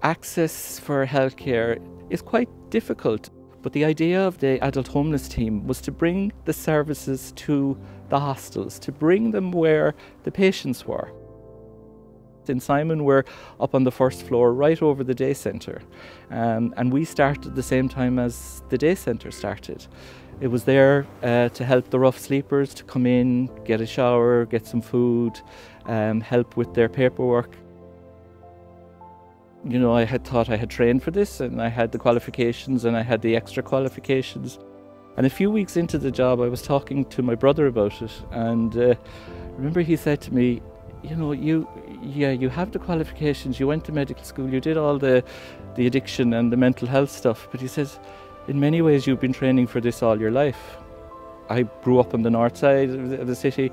Access for healthcare is quite difficult, but the idea of the adult homeless team was to bring the services to the hostels, to bring them where the patients were. In Simon, we're up on the first floor, right over the day centre, and we started at the same time as the day centre started. It was there to help the rough sleepers to come in, get a shower, get some food, help with their paperwork. You know, I had thought I had trained for this, and I had the qualifications and I had the extra qualifications. And a few weeks into the job, I was talking to my brother about it, and I remember he said to me, you know, you have the qualifications, you went to medical school, you did all the addiction and the mental health stuff, but he says, in many ways you've been training for this all your life. I grew up on the north side of the city.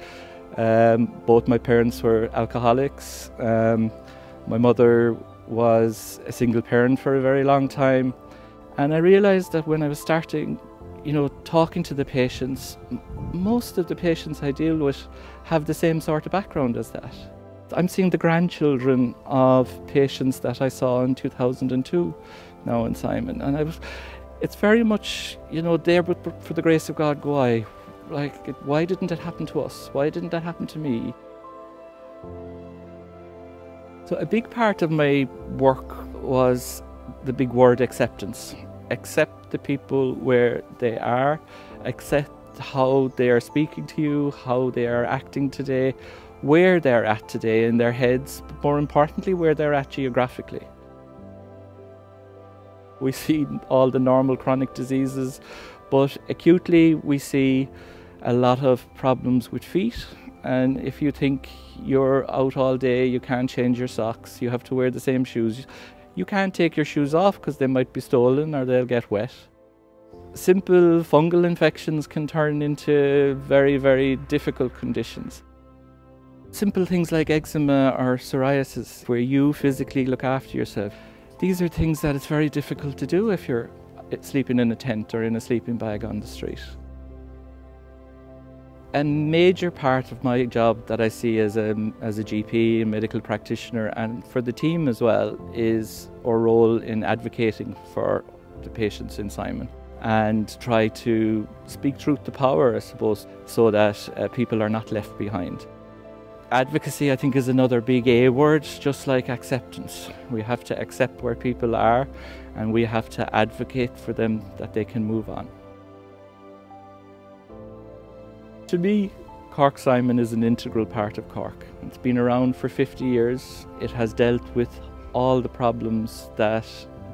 Both my parents were alcoholics. My mother was a single parent for a very long time. And I realised that when I was starting, you know, talking to the patients, most of the patients I deal with have the same sort of background as that. I'm seeing the grandchildren of patients that I saw in 2002 now in Simon, and it's very much, you know, there but for the grace of God go I. Like, why didn't it happen to us? Why didn't that happen to me? So a big part of my work was the big word acceptance. Accept the people where they are, accept how they are speaking to you, how they are acting today, where they're at today in their heads, but more importantly, where they're at geographically. We see all the normal chronic diseases, but acutely we see a lot of problems with feet. And if you think you're out all day, you can't change your socks, you have to wear the same shoes, you can't take your shoes off because they might be stolen or they'll get wet. Simple fungal infections can turn into very, very difficult conditions. Simple things like eczema or psoriasis, where you physically look after yourself. These are things that it's very difficult to do if you're sleeping in a tent or in a sleeping bag on the street. A major part of my job that I see as a GP, a medical practitioner, and for the team as well, is our role in advocating for the patients in Simon and try to speak truth to power, I suppose, so that people are not left behind. Advocacy, I think, is another big A word, just like acceptance. We have to accept where people are, and we have to advocate for them that they can move on. To me, Cork Simon is an integral part of Cork. It's been around for 50 years. It has dealt with all the problems that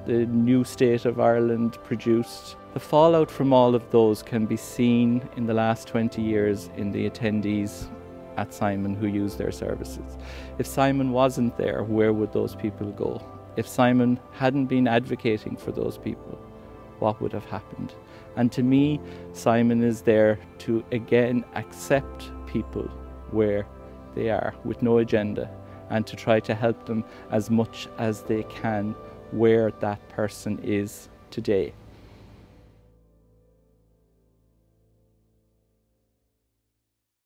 the new state of Ireland produced. The fallout from all of those can be seen in the last 20 years in the attendees at Simon who use their services. If Simon wasn't there, where would those people go? If Simon hadn't been advocating for those people, what would have happened? And to me, Simon is there to again accept people where they are with no agenda, and to try to help them as much as they can where that person is today.